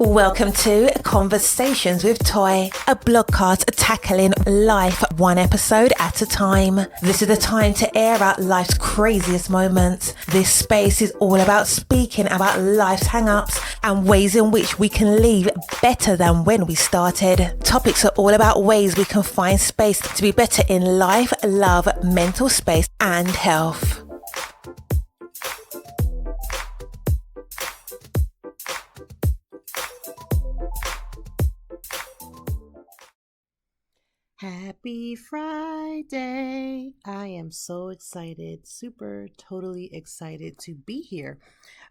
Welcome to Conversations with Toy, a blogcast tackling life one episode at a time. This is the time to air out life's craziest moments. This space is all about speaking about life's hang-ups and ways in which we can leave better than when we started. Topics are all about ways we can find space to be better in life, love, mental space, and health. Happy Friday. I am so excited, totally excited to be here.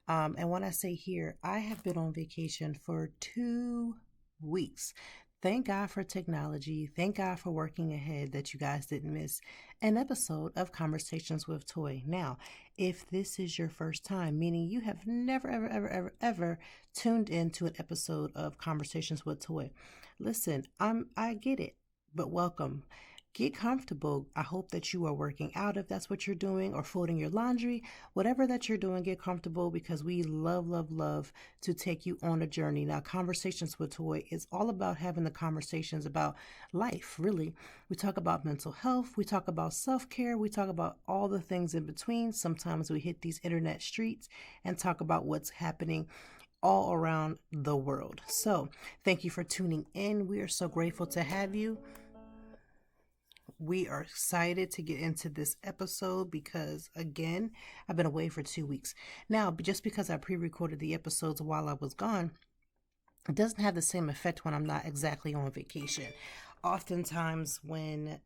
And when I say here, I have been on vacation for 2 weeks. Thank God for technology. Thank God for working ahead that you guys didn't miss an episode of Conversations with Toy. Now, if this is your first time, meaning you have never, ever tuned into an episode of Conversations with Toy, listen, I get it. But welcome. Get comfortable. I hope that you are working out if that's what you're doing, or folding your laundry, whatever that you're doing, get comfortable, because we love to take you on a journey. Now, Conversations with Toy is all about having the conversations about life, really. We talk about mental health. We talk about self-care. We talk about all the things in between. Sometimes we hit these internet streets and talk about what's happening all around the world. So thank you for tuning in. We are so grateful to have you. We are excited to get into this episode because, again, I've been away for 2 weeks. Now, just because I pre-recorded the episodes while I was gone, it doesn't have the same effect when I'm not exactly on vacation. Oftentimes when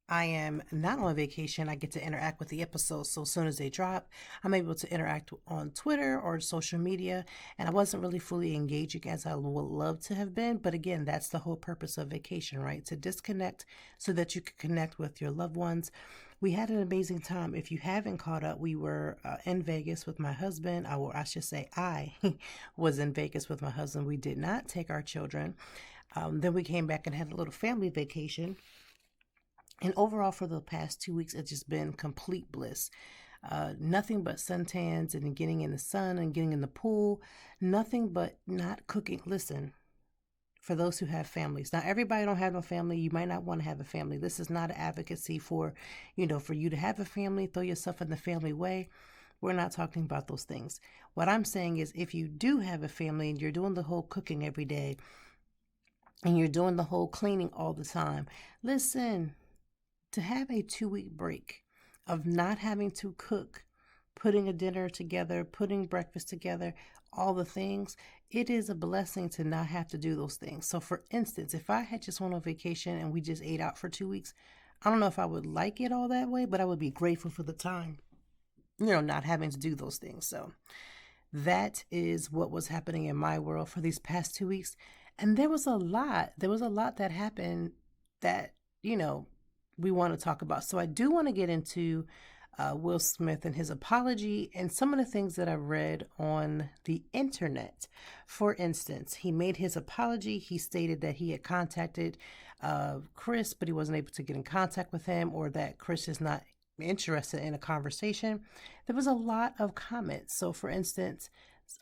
I am not on vacation, I get to interact with the episodes. So as soon as they drop, I'm able to interact on Twitter or social media. And I wasn't really fully engaging as I would love to have been. But again, that's the whole purpose of vacation, right? To disconnect so that you can connect with your loved ones. We had an amazing time. If you haven't caught up, we were in Vegas with my husband. I was in Vegas with my husband. We did not take our children. Then we came back and had a little family vacation. And overall, for the past 2 weeks, it's just been complete bliss. Nothing but suntans and getting in the sun and getting in the pool. Nothing but not cooking. Listen, for those who have families. Now, everybody don't have no family. You might not want to have a family. This is not an advocacy for you to have a family, throw yourself in the family way. We're not talking about those things. What I'm saying is, if you do have a family and you're doing the whole cooking every day and you're doing the whole cleaning all the time, listen, to have a 2-week break of not having to cook, putting a dinner together, putting breakfast together, all the things, it is a blessing to not have to do those things. So for instance, if I had just went on vacation and we just ate out for 2 weeks, I don't know if I would like it all that way, but I would be grateful for the time, not having to do those things. So that is what was happening in my world for these past 2 weeks. And there was a lot that happened that, we want to talk about. So I do want to get into Will Smith and his apology and some of the things that I read on the internet. For instance, he made his apology. He stated that he had contacted Chris, but he wasn't able to get in contact with him, or that Chris is not interested in a conversation. There was a lot of comments. So for instance,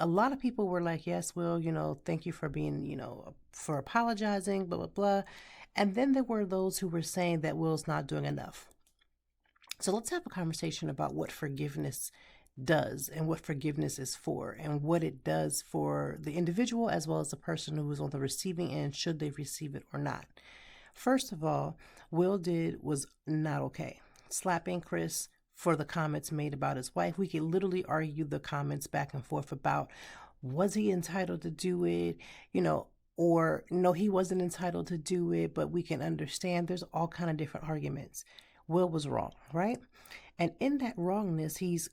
a lot of people were like, yes, Will, thank you for being, for apologizing, blah, blah, blah. And then there were those who were saying that Will's not doing enough. So let's have a conversation about what forgiveness does and what forgiveness is for, and what it does for the individual as well as the person who is on the receiving end, should they receive it or not. First of all, Will was not okay. Slapping Chris for the comments made about his wife. We could literally argue the comments back and forth about, was he entitled to do it, or no, he wasn't entitled to do it, but we can understand. There's all kind of different arguments. Will was wrong, right? And in that wrongness, he's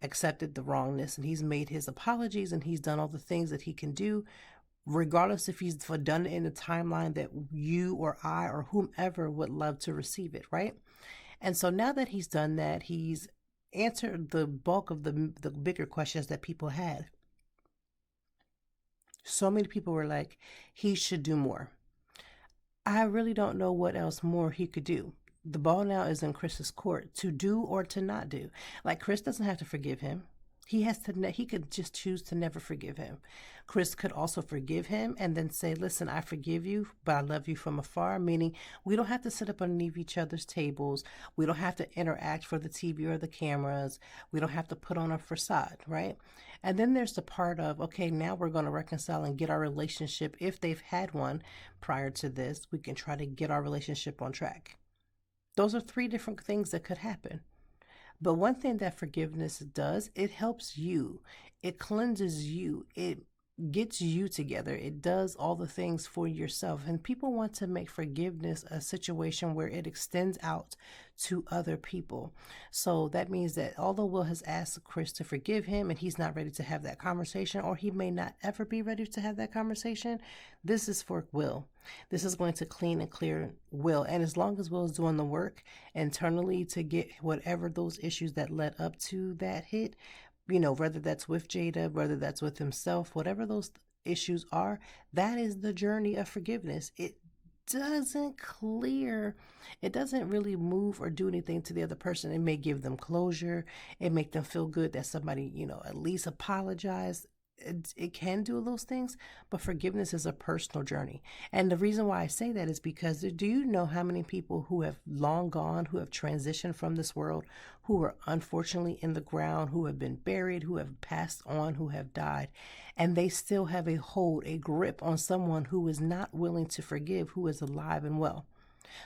accepted the wrongness, and he's made his apologies, and he's done all the things that he can do, regardless if he's done it in a timeline that you or I or whomever would love to receive it, right? And so now that he's done that, he's answered the bulk of the bigger questions that people had. So many people were like, he should do more. I really don't know what else more he could do. The ball now is in Chris's court to do or to not do. Like, Chris doesn't have to forgive him. He could just choose to never forgive him. Chris could also forgive him and then say, listen, I forgive you, but I love you from afar, meaning we don't have to sit up underneath each other's tables. We don't have to interact for the TV or the cameras. We don't have to put on a facade, right? And then there's the part of, okay, now we're going to reconcile and get our relationship. If they've had one prior to this, we can try to get our relationship on track. Those are three different things that could happen. But one thing that forgiveness does, it helps you. It cleanses you. It gets you together. It does all the things for yourself. And people want to make forgiveness a situation where it extends out to other people. So that means that although Will has asked Chris to forgive him and he's not ready to have that conversation, or he may not ever be ready to have that conversation, this is for Will. This is going to clean and clear Will. And as long as Will is doing the work internally to get whatever those issues that led up to that hit, whether that's with Jada, whether that's with himself, whatever those issues are, that is the journey of forgiveness. It doesn't really move or do anything to the other person. It may give them closure. It make them feel good that somebody, at least apologized. It can do those things, but forgiveness is a personal journey. And the reason why I say that is because do you know how many people who have long gone, who have transitioned from this world, who are unfortunately in the ground, who have been buried, who have passed on, who have died, and they still have a grip on someone who is not willing to forgive, who is alive and well.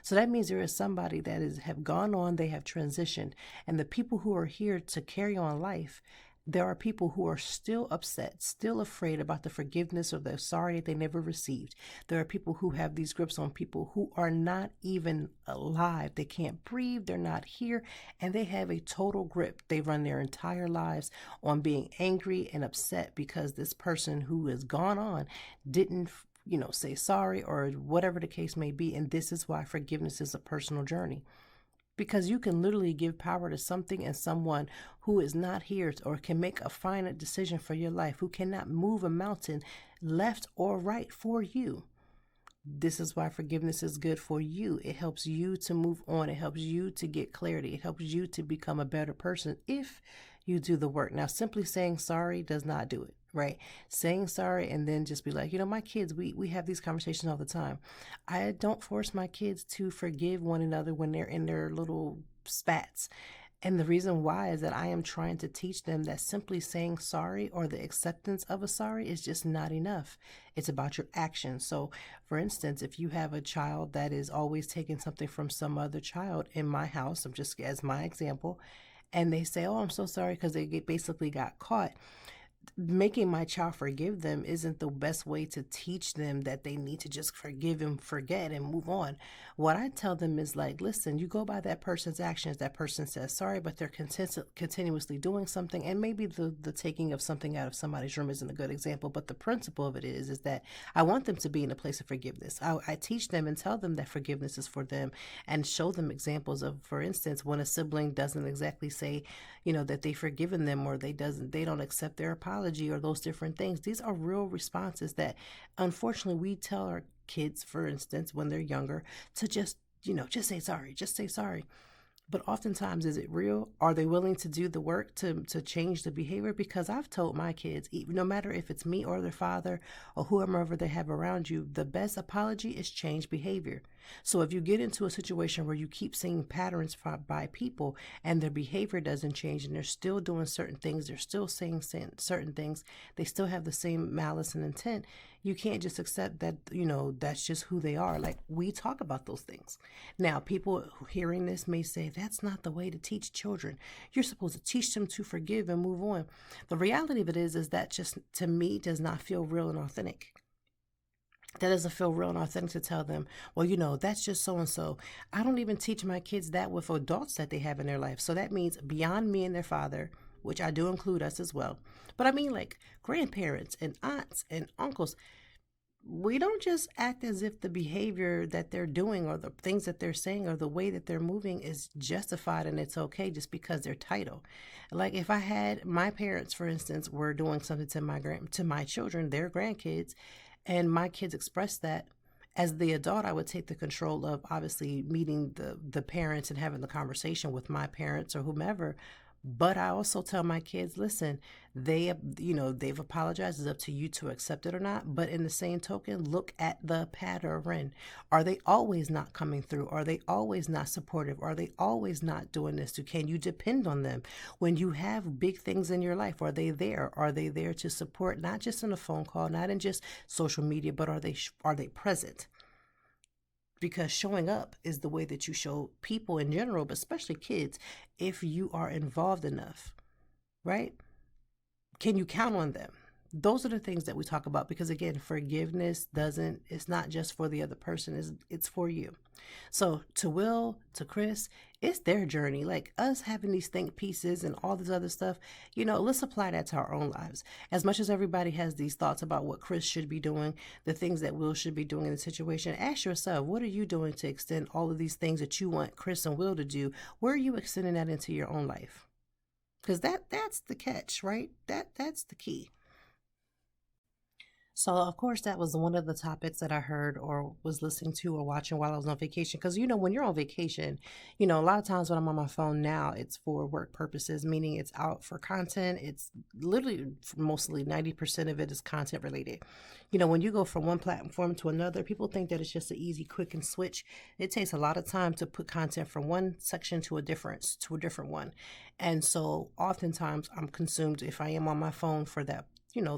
So that means there is somebody that have gone on, they have transitioned, and the people who are here to carry on life, there are people who are still upset, still afraid about the forgiveness or the sorry that they never received. There are people who have these grips on people who are not even alive. They can't breathe. They're not here. And they have a total grip. They run their entire lives on being angry and upset because this person who has gone on didn't say sorry or whatever the case may be. And this is why forgiveness is a personal journey. Because you can literally give power to something and someone who is not here or can make a final decision for your life, who cannot move a mountain left or right for you. This is why forgiveness is good for you. It helps you to move on. It helps you to get clarity. It helps you to become a better person if you do the work. Now, simply saying sorry does not do it. Right? Saying sorry and then just be like, my kids, we have these conversations all the time. I don't force my kids to forgive one another when they're in their little spats. And the reason why is that I am trying to teach them that simply saying sorry or the acceptance of a sorry is just not enough. It's about your actions. So, for instance, if you have a child that is always taking something from some other child in my house, I'm just as my example, and they say, oh, I'm so sorry because they basically got caught. Making my child forgive them isn't the best way to teach them that they need to just forgive and forget and move on. What I tell them is like, listen, you go by that person's actions. That person says sorry, but they're continuously doing something. And maybe the taking of something out of somebody's room isn't a good example, but the principle of it is that I want them to be in a place of forgiveness. I teach them and tell them that forgiveness is for them and show them examples of, for instance, when a sibling doesn't exactly say, that they've forgiven them or they don't accept their apology or those different things. These are real responses that unfortunately we tell our kids, for instance, when they're younger, to just say sorry. But oftentimes, is it real? Are they willing to do the work to change the behavior? Because I've told my kids, no matter if it's me or their father or whoever they have around you, the best apology is change behavior. So if you get into a situation where you keep seeing patterns by people and their behavior doesn't change and they're still doing certain things, they're still saying certain things, they still have the same malice and intent, you can't just accept that, that's just who they are. Like, we talk about those things. Now, people hearing this may say, that's not the way to teach children. You're supposed to teach them to forgive and move on. The reality of it is that just, to me, does not feel real and authentic. That doesn't feel real and authentic to tell them, well, that's just so-and-so. I don't even teach my kids that with adults that they have in their life. So that means beyond me and their father, which I do include us as well. But I mean, like, grandparents and aunts and uncles, we don't just act as if the behavior that they're doing or the things that they're saying or the way that they're moving is justified and it's okay just because they're title. Like, if I had my parents, for instance, were doing something to my children, their grandkids, and my kids expressed that, as the adult, I would take the control of obviously meeting the parents and having the conversation with my parents or whomever. But I also tell my kids, listen, they've apologized. It's up to you to accept it or not. But in the same token, look at the pattern. Are they always not coming through? Are they always not supportive? Are they always not doing this? Can you depend on them when you have big things in your life? Are they there? Are they there to support, not just in a phone call, not in just social media, but are they present? Because showing up is the way that you show people in general, but especially kids, if you are involved enough, right? Can you count on them? Those are the things that we talk about, because again, forgiveness it's not just for the other person, it's for you. So to Will, to Chris, it's their journey. Like us having these think pieces and all this other stuff, let's apply that to our own lives. As much as everybody has these thoughts about what Chris should be doing, the things that Will should be doing in the situation, ask yourself, what are you doing to extend all of these things that you want Chris and Will to do? Where are you extending that into your own life? Because that's the catch, right? That's the key. So, of course, that was one of the topics that I heard or was listening to or watching while I was on vacation. Because, when you're on vacation, a lot of times when I'm on my phone now, it's for work purposes, meaning it's out for content. It's literally mostly 90% of it is content related. When you go from one platform to another, people think that it's just an easy, quick and switch. It takes a lot of time to put content from one section to a different one. And so oftentimes I'm consumed if I am on my phone for that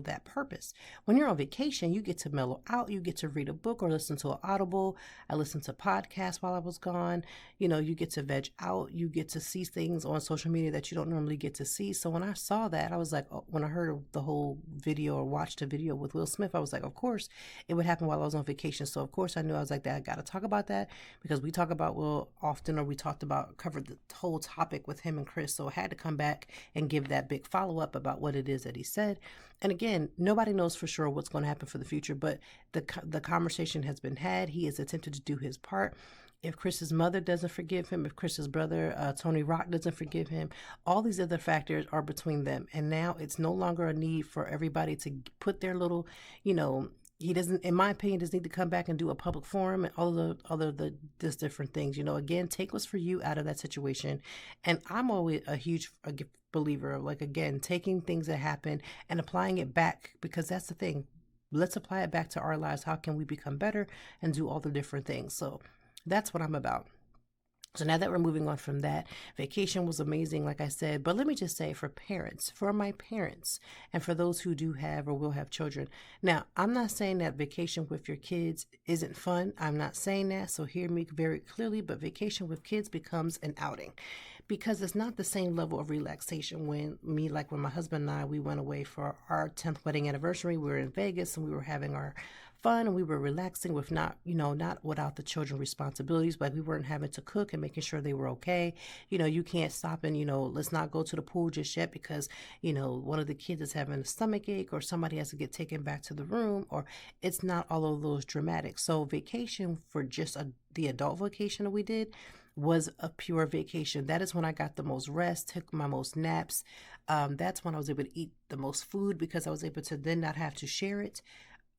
that purpose. When you're on vacation, you get to mellow out, you get to read a book or listen to an Audible. I listened to podcasts while I was gone. You get to veg out, you get to see things on social media that you don't normally get to see. So when I saw that, I was like, when I heard the whole video or watched a video with Will Smith, I was like, of course it would happen while I was on vacation. So of course I knew, I was like, I got to talk about that, because we talk about Will often, or we covered the whole topic with him and Chris. So I had to come back and give that big follow-up about what it is that he said. And again, nobody knows for sure what's going to happen for the future, but the conversation has been had. He has attempted to do his part. If Chris's mother doesn't forgive him, if Chris's brother, Tony Rock, doesn't forgive him, all these other factors are between them. And now it's no longer a need for everybody to put their little, he doesn't, in my opinion, doesn't need to come back and do a public forum and all the different things. Again, take what's for you out of that situation. And I'm always a huge believer of, like, again, taking things that happen and applying it back, because that's the thing. Let's apply it back to our lives. How can we become better and do all the different things? So that's what I'm about. So now that we're moving on from that, vacation was amazing, like I said. But let me just say, for my parents, and for those who do have or will have children. Now, I'm not saying that vacation with your kids isn't fun. I'm not saying that. So hear me very clearly. But vacation with kids becomes an outing, because it's not the same level of relaxation when my husband and I, we went away for our 10th wedding anniversary. We were in Vegas and we were having our fun and we were relaxing with not without the children responsibilities, but we weren't having to cook and making sure they were okay. You can't stop and, let's not go to the pool just yet because, one of the kids is having a stomach ache, or somebody has to get taken back to the room, or it's not all of those dramatic. So vacation for just the adult vacation that we did was a pure vacation. That is when I got the most rest, took my most naps. That's when I was able to eat the most food, because I was able to then not have to share it.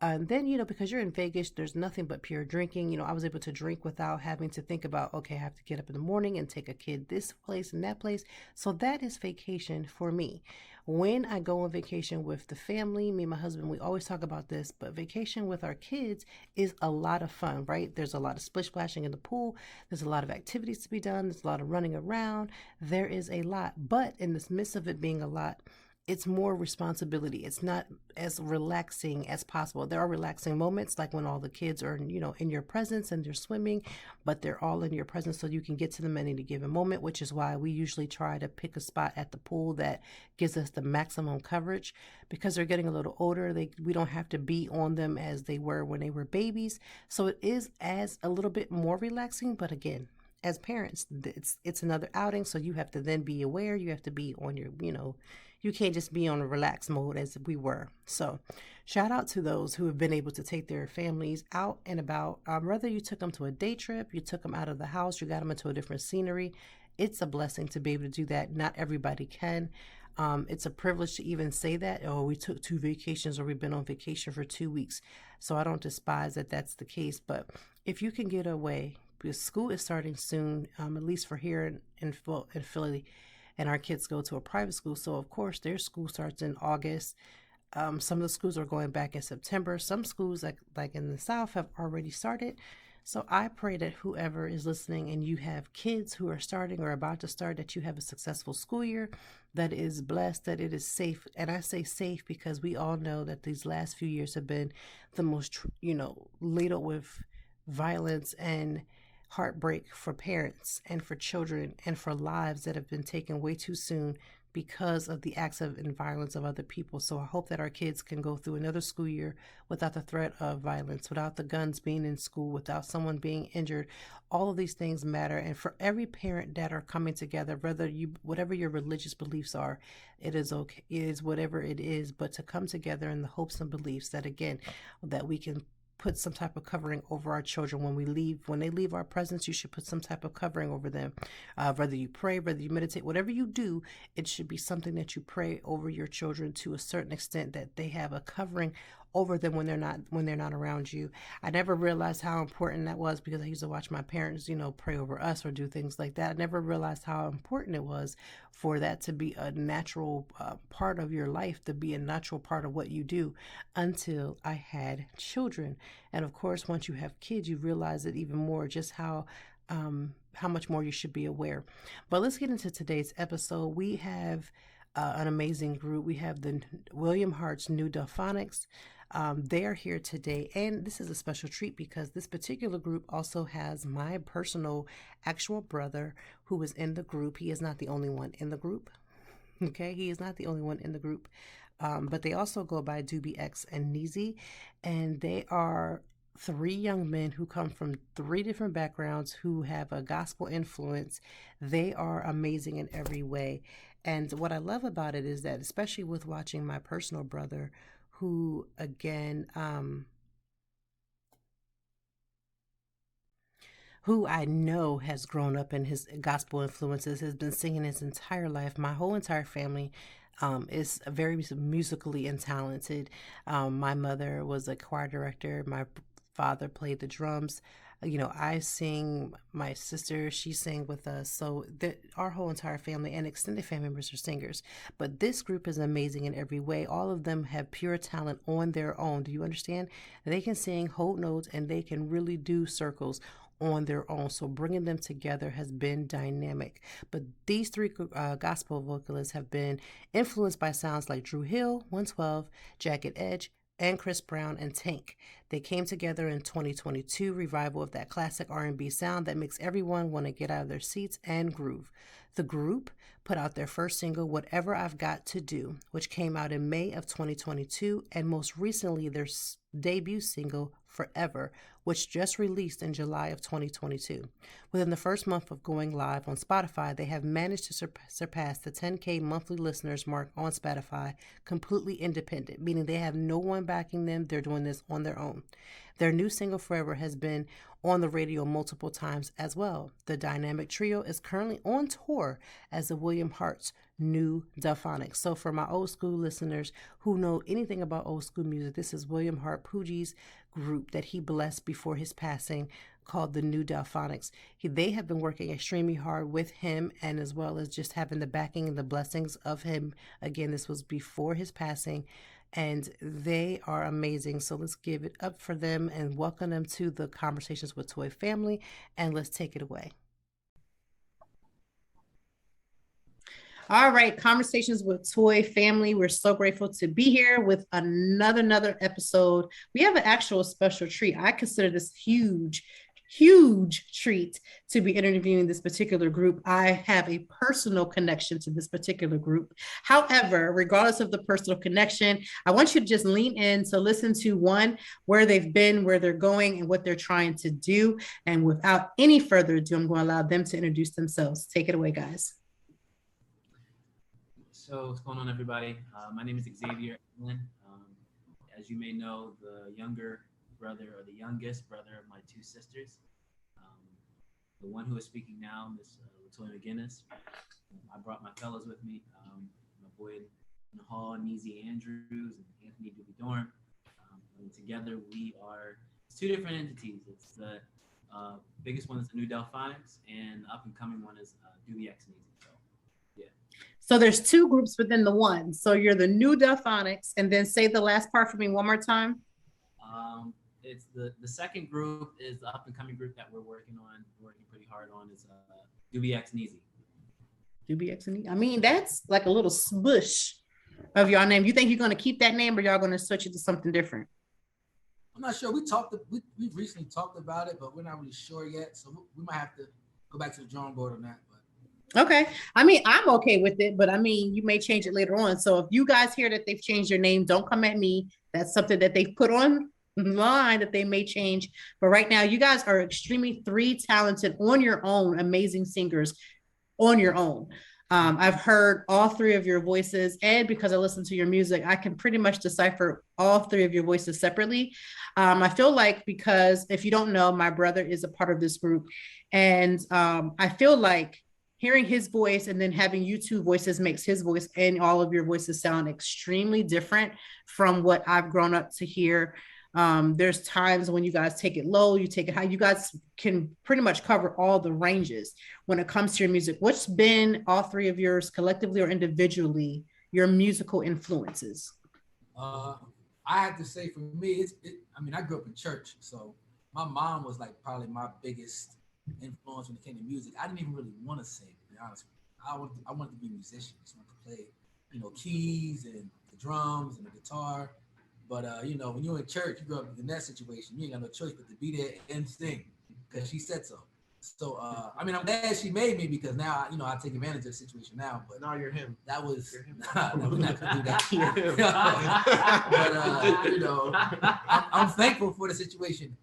And then, because you're in Vegas, there's nothing but pure drinking. I was able to drink without having to think about, okay, I have to get up in the morning and take a kid this place and that place. So that is vacation for me. When I go on vacation with the family, me and my husband, we always talk about this, but vacation with our kids is a lot of fun, right? There's a lot of splish splashing in the pool. There's a lot of activities to be done. There's a lot of running around. There is a lot. But in the midst of it being a lot, it's more responsibility. It's not as relaxing as possible. There are relaxing moments, like when all the kids are, in your presence and they're swimming, but they're all in your presence, so you can get to them at any given moment, which is why we usually try to pick a spot at the pool that gives us the maximum coverage, because they're getting a little older. We don't have to be on them as they were when they were babies. So it is as a little bit more relaxing, but again, as parents, it's another outing. So you have to then be aware. You have to be on your, you can't just be on a relaxed mode as we were. So shout out to those who have been able to take their families out and about. Whether you took them to a day trip, you took them out of the house, you got them into a different scenery. It's a blessing to be able to do that. Not everybody can. It's a privilege to even say that, we took 2 vacations, or we've been on vacation for 2 weeks. So I don't despise that that's the case. But if you can get away, because school is starting soon, at least for here in Philly, and our kids go to a private school. So of course their school starts in August. Some of the schools are going back in September. Some schools, like in the South, have already started. So I pray that whoever is listening and you have kids who are starting or about to start, that you have a successful school year, that is blessed, that it is safe. And I say safe because we all know that these last few years have been the most, ladled with violence and heartbreak for parents and for children and for lives that have been taken way too soon because of the acts of and violence of other people. So I hope that our kids can go through another school year without the threat of violence, without the guns being in school, without someone being injured. All of these things matter. And for every parent that are coming together, whatever your religious beliefs are, it is okay. It is whatever it is, but to come together in the hopes and beliefs that, again, that we can put some type of covering over our children when they leave our presence. You should put some type of covering over them. Whether you pray, whether you meditate, whatever you do, it should be something that you pray over your children to a certain extent, that they have a covering over them when they're not around you. I never realized how important that was, because I used to watch my parents, pray over us or do things like that. I never realized how important it was for that to be a natural part of your life, to be a natural part of what you do, until I had children. And of course, once you have kids, you realize it even more, just how much more you should be aware. But let's get into today's episode. We have an amazing group. We have the William Hart's new Delfonics. They are here today, and this is a special treat because this particular group also has my personal actual brother who is in the group. He is not the only one in the group. Okay, he is not the only one in the group. But they also go by DoobieXNeezy, and they are 3 young men who come from 3 different backgrounds who have a gospel influence. They are amazing in every way. And what I love about it is that, especially with watching my personal brother, who again, who I know has grown up in his gospel influences, has been singing his entire life. My whole entire family is very musically and talented. My mother was a choir director. My father played the drums. I sing. My sister, she sang with us. So our whole entire family and extended family members are singers. But this group is amazing in every way. All of them have pure talent on their own. Do you understand? They can sing, hold notes, and they can really do circles on their own. So bringing them together has been dynamic. But these 3 gospel vocalists have been influenced by sounds like Dru Hill, 112, Jagged Edge, and Chris Brown and Tank. They came together in 2022 revival of that classic R&B sound that makes everyone want to get out of their seats and groove. The group put out their first single, Whatever I've Got to Do, which came out in May of 2022, and most recently their debut single, Forever, which just released in July of 2022. Within the first month of going live on Spotify, they have managed to surpass the 10K monthly listeners mark on Spotify, completely independent, meaning they have no one backing them. They're doing this on their own. Their new single, Forever, has been on the radio multiple times as well. The dynamic trio is currently on tour as the William Hart's new Delfonics. So for my old school listeners who know anything about old school music, this is William Hart Pooji's group that he blessed before his passing, called the new Delfonics. They have been working extremely hard with him, and as well as just having the backing and the blessings of him. Again, this was before his passing, and they are amazing. So let's give it up for them and welcome them to the Conversations with Toy family, and let's take it away. All right, Conversations with Toy family. We're so grateful to be here with another episode. We have an actual special treat. I consider this huge treat to be interviewing this particular group. I have a personal connection to this particular group. However, regardless of the personal connection, I want you to just lean in to listen to where they've been, where they're going, and what they're trying to do. And without any further ado, I'm going to allow them to introduce themselves. Take it away, guys. So what's going on, everybody? My name is Xavier Allen. As you may know, the younger brother or the youngest brother of my 2 sisters. The one who is speaking now, Miss Latoya McGinnis. I brought my fellows with me, my boy Nahal, Neezy Andrews, and Anthony Doobie Dorn. And together we are 2 different entities. It's the biggest one is the new Delfonics, and the up and coming one is DoobieXNeezy. So, yeah. So there's two groups within the one. So you're the new Delfonics, and then say the last part for me one more time. It's the second group is the up and coming group that we're working pretty hard on is DoobieXNeezy. DoobieXNeezy. I mean, that's like a little smush of y'all name. You think you're going to keep that name, or y'all going to switch it to something different? I'm not sure. We recently talked about it, but we're not really sure yet. So we might have to go back to the drawing board on that. But okay. I mean, I'm okay with it, but I mean, you may change it later on. So if you guys hear that they've changed your name, don't come at me. That's something that they've put on line that they may change. But right now, you guys are extremely three talented on your own, amazing singers on your own. I've heard all three of your voices, and because I listen to your music, I can pretty much decipher all three of your voices separately. I feel like, because if you don't know, my brother is a part of this group, and I feel like hearing his voice and then having you two voices makes his voice and all of your voices sound extremely different from what I've grown up to hear. There's times when you guys take it low, you take it high. You guys can pretty much cover all the ranges when it comes to your music. What's been, all three of yours, collectively or individually, your musical influences? I have to say, for me, I mean, I grew up in church, so my mom was like probably my biggest influence when it came to music. I didn't even really want to sing, to be honest with you. I wanted to be a musician. I just wanted to play, keys and the drums and the guitar. But, when you're in church, you grow up in that situation, you ain't got no choice but to be there and sing because she said so. So, I mean, I'm glad she made me, because now, I take advantage of the situation now. But now you're him. That was, you're him. We're not going to do that. But, I'm thankful for the situation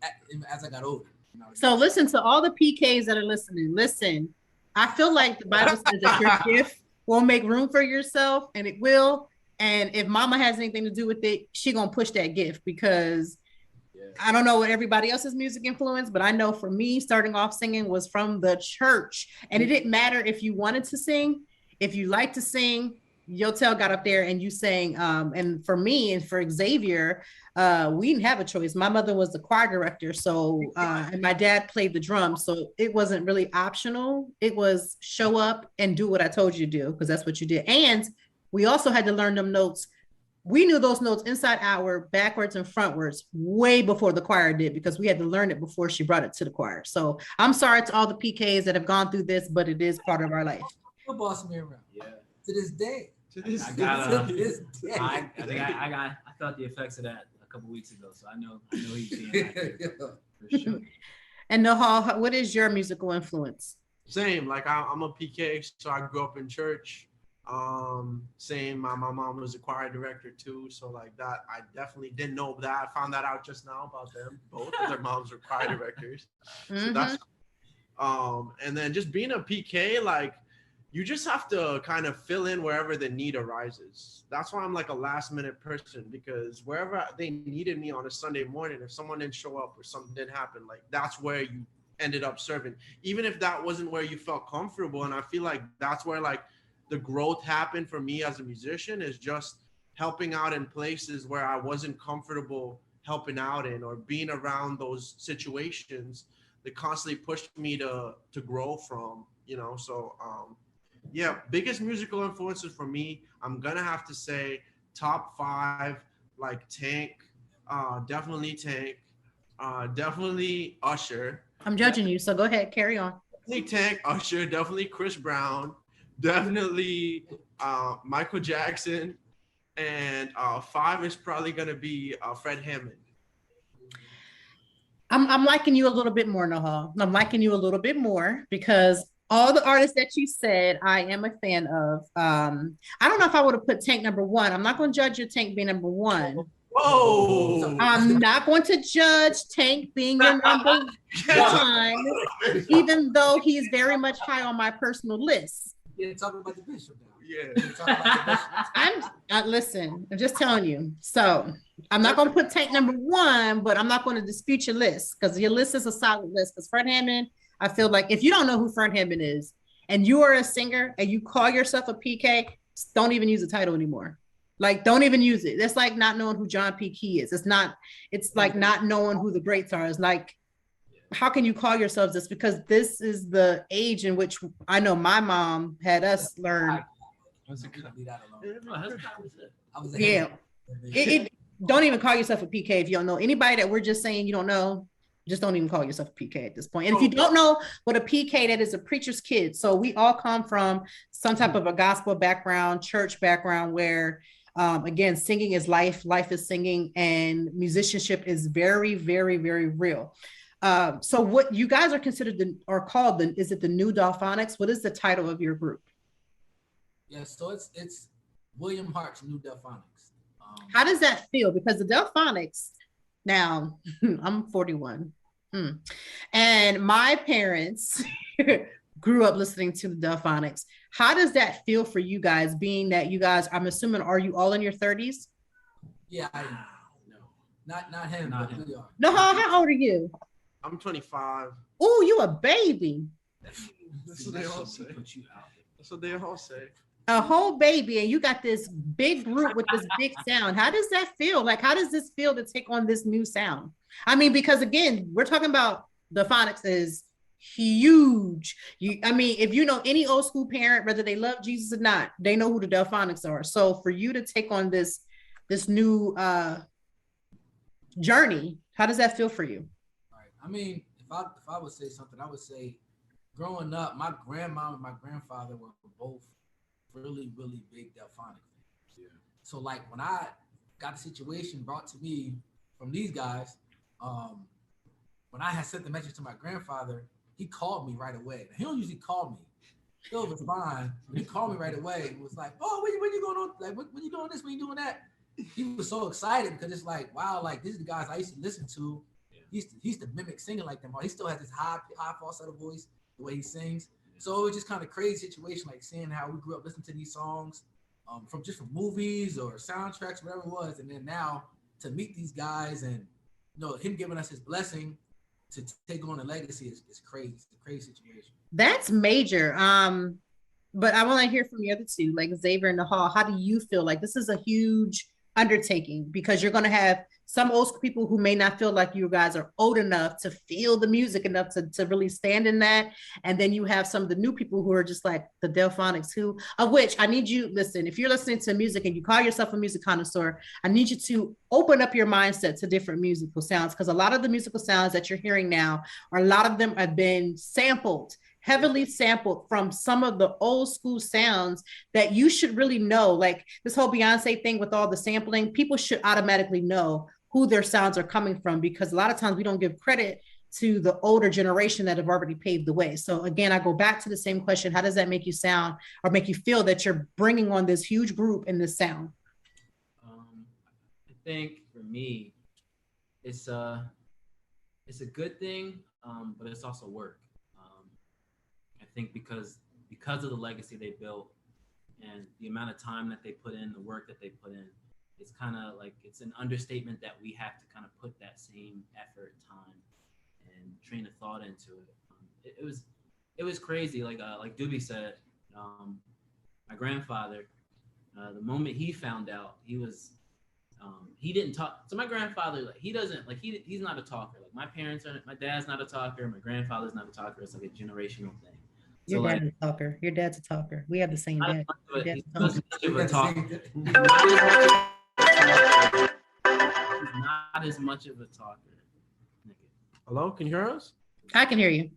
as I got older. So listen to all the PKs that are listening. Listen, I feel like the Bible says that your gift will make room for yourself, and it will. And if mama has anything to do with it, she gonna push that gift, because I don't know what everybody else's music influence, but I know for me, starting off singing was from the church. And it didn't matter if you wanted to sing, if you like to sing, Yotel got up there and you sang. And for me and for Xavier, we didn't have a choice. My mother was the choir director, so and my dad played the drums, so it wasn't really optional. It was show up and do what I told you to do, because that's what you did. And we also had to learn them notes. We knew those notes inside out, backwards and frontwards, way before the choir did, because we had to learn it before she brought it to the choir. So I'm sorry to all the PKs that have gone through this, but it is part of our life. You're bossing me around. Yeah. To this day. I felt the effects of that a couple weeks ago, so I know he's being accurate, for sure. And Nahal, what is your musical influence? Same, like I'm a PK, so I grew up in church. Same, my mom was a choir director too, so like that, I definitely didn't know that. I found that out just now about them. Both of their moms were choir directors. So that's and then just being a PK, like you just have to kind of fill in wherever the need arises. That's why I'm like a last minute person, because wherever they needed me on a Sunday morning, if someone didn't show up or something didn't happen, like that's where you ended up serving, even if that wasn't where you felt comfortable. And I feel like that's where like the growth happened for me as a musician, is just helping out in places where I wasn't comfortable helping out in, or being around those situations that constantly pushed me to grow from, so yeah, biggest musical influences for me, I'm gonna have to say top 5, like Tank, definitely Tank, definitely Usher. I'm judging you, so go ahead, carry on. Definitely Tank, Usher, definitely Chris Brown, definitely Michael Jackson, and 5 is probably gonna be Fred Hammond. I'm liking you a little bit more, Nahal. I'm liking you a little bit more, because all the artists that you said, I am a fan of. I don't know if I would have put Tank number 1. I'm not going to judge your Tank being number 1. Whoa! I'm not going to judge Tank being your number 1, even though he's very much high on my personal list. Yeah, talking about the bishop now. Yeah. Listen, I'm just telling you. So I'm not going to put Tank number 1, but I'm not going to dispute your list, because your list is a solid list. Because Fred Hammond, I feel like if you don't know who Fred Hammond is and you are a singer and you call yourself a PK, don't even use the title anymore. Like, don't even use it. That's like not knowing who John P. Key is. It's like not knowing who the greats are. It's like, how can you call yourselves this? Because this is the age in which I know my mom had us learn That's a Leave that alone. Oh, that's kind of it. I was a Yeah. hater. Don't even call yourself a PK if you don't know. Anybody that we're just saying you don't know, just don't even call yourself a PK at this point. And if you don't know what a PK, that is a preacher's kid. So we all come from some type of a gospel background, church background, where again, singing is life, life is singing, and musicianship is very, very, very real. So what you guys are considered or called, is it the New Delfonics? What is the title of your group? Yeah, so it's William Hart's New Delfonics. How does that feel? Because the Delfonics, now I'm 41, and my parents grew up listening to the Delfonics. How does that feel for you guys, being that you guys, I'm assuming, are you all in your 30s? Yeah, I am. No, not him. Not him. No, how old are you? I'm 25. Oh, you a baby. That's what they all say. That's what they all say. A whole baby, and you got this big group with this big sound. How does that feel? Like, how does this feel to take on this new sound? I mean, because again, we're talking about Delfonics is huge. I mean, if you know any old school parent, whether they love Jesus or not, they know who the Delfonics are. So for you to take on this new journey, how does that feel for you? Right. I mean, if I would say something, I would say, growing up, my grandma and my grandfather were both really, really big Delfonic fans. Yeah. So like when I got a situation brought to me from these guys, when I had sent the message to my grandfather, he called me right away. He don't usually call me. He'll respond. He called me right away and was like, "Oh, when you going on? Like, when you doing this? When you doing that?" He was so excited because it's like, wow, like these are the guys I used to listen to. Yeah. He used to mimic singing like them. He still has this high falsetto voice, the way he sings. So it was just kind of crazy situation, like seeing how we grew up listening to these songs from movies or soundtracks, whatever it was. And then now to meet these guys and, you know, him giving us his blessing to take on a legacy is crazy. It's a crazy situation. That's major. But I want to hear from the other two, like Xavier and Nahal. How do you feel? Like this is a huge undertaking because you're going to have some old school people who may not feel like you guys are old enough to feel the music enough to really stand in that. And then you have some of the new people who are just like the Delfonics, of which I need you, listen, if you're listening to music and you call yourself a music connoisseur, I need you to open up your mindset to different musical sounds, because a lot of the musical sounds that you're hearing now, a lot of them have been heavily sampled from some of the old school sounds that you should really know. Like this whole Beyonce thing with all the sampling, people should automatically know who their sounds are coming from, because a lot of times we don't give credit to the older generation that have already paved the way. So again, I go back to the same question. How does that make you sound or make you feel that you're bringing on this huge group in this sound? I think for me, it's a good thing, but it's also work. I think because of the legacy they built and the amount of time that they put in, the work that they put in, it's kind of like, it's an understatement that we have to kind of put that same effort, time, and train of thought into it. It was crazy. Like Doobie said, my grandfather, the moment he found out, he didn't talk. So my grandfather, like he's not a talker. Like my dad's not a talker. My grandfather's not a talker. It's like a generational thing. Your dad's a talker. Your dad's a talker. We have the same dad. He's not as much of a talker. Hello, can you hear us? I can hear you.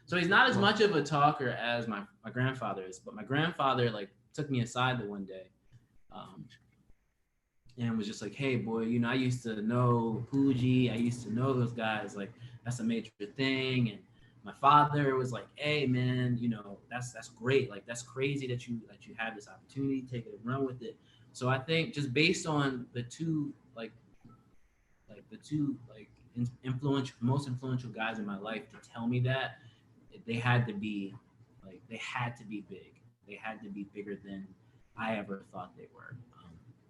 So he's not as much of a talker as my grandfather is, but my grandfather like took me aside the one day, and was just like, "Hey, boy, you know, I used to know Poogie. I used to know those guys. Like, that's a major thing." And my father was like, "Hey, man, you know, that's great. Like, that's crazy that you had this opportunity. Take it and run with it." So I think just based on the two most influential guys in my life to tell me that, they had to be big. They had to be bigger than I ever thought they were.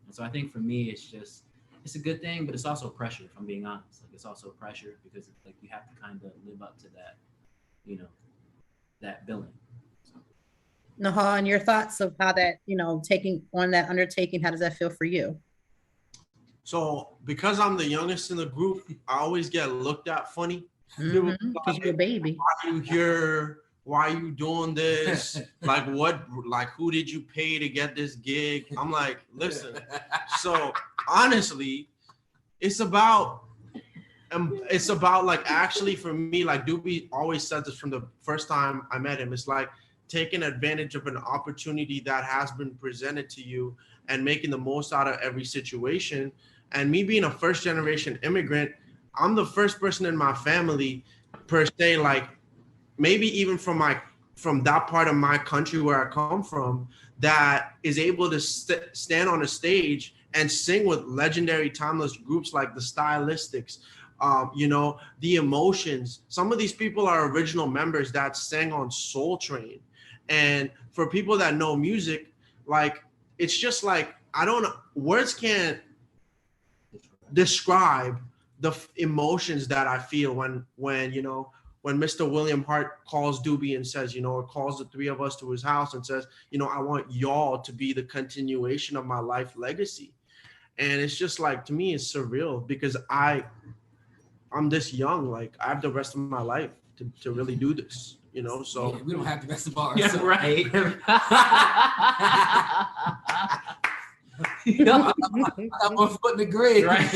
And so I think for me, it's a good thing, but it's also pressure, if I'm being honest. Like, it's also pressure because it's like you have to kind of live up to that, you know, that billing. So. Nahal, and your thoughts of how that, you know, taking on that undertaking, how does that feel for you? So because I'm the youngest in the group, I always get looked at funny. Because you're a baby. Why are you here? why are you doing this? Like, what, like, who did you pay to get this gig? I'm like, listen. So honestly, it's about like, actually for me, like Doobie always said this from the first time I met him. It's like taking advantage of an opportunity that has been presented to you and making the most out of every situation. And me being a first generation immigrant, I'm the first person in my family per se, like maybe even from that part of my country where I come from, that is able to stand on a stage and sing with legendary timeless groups like the Stylistics, you know, the Emotions. Some of these people are original members that sang on Soul Train. And for people that know music, like, it's just like, I don't know, words can't describe the emotions that I feel when you know, when Mr. William Hart calls Doobie and says, you know, or calls the three of us to his house and says, you know, I want y'all to be the continuation of my life legacy. And it's just like, to me, it's surreal because I'm this young, like I have the rest of my life to really do this, you know? So yeah, we don't have the rest of ours. Yeah, so. right. I'm 1 foot in the grave. Right.